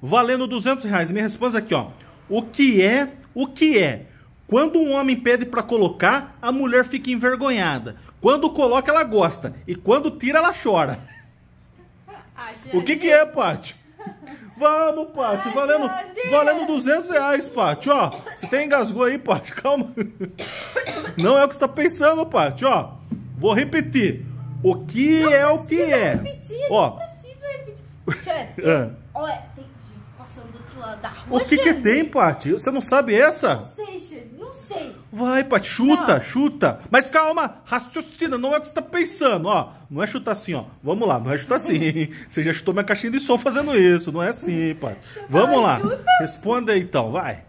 valendo R$ 200. Me responda aqui, ó. O que é? Quando um homem pede pra colocar, a mulher fica envergonhada. Quando coloca, ela gosta. E quando tira, ela chora. O que é, Paty? Vamos, Paty. Valendo R$ 200, Paty. Ó, você até engasgou aí, Paty. Calma. Não é o que você tá pensando, Paty. Ó, vou repetir. O que não é o que é? Repetir, ó. não precisa repetir. Olha, tem gente passando do outro lado da rua. O que tem, Paty? Você não sabe essa? Não sei, Xande, não sei. Vai, Paty, chuta. Mas calma, raciocina, não é o que você tá pensando, ó. Não é chutar assim, ó. Vamos lá, não é chutar assim. Você já chutou minha caixinha de som fazendo isso, não é assim, Paty. Vamos lá, responda aí então, vai.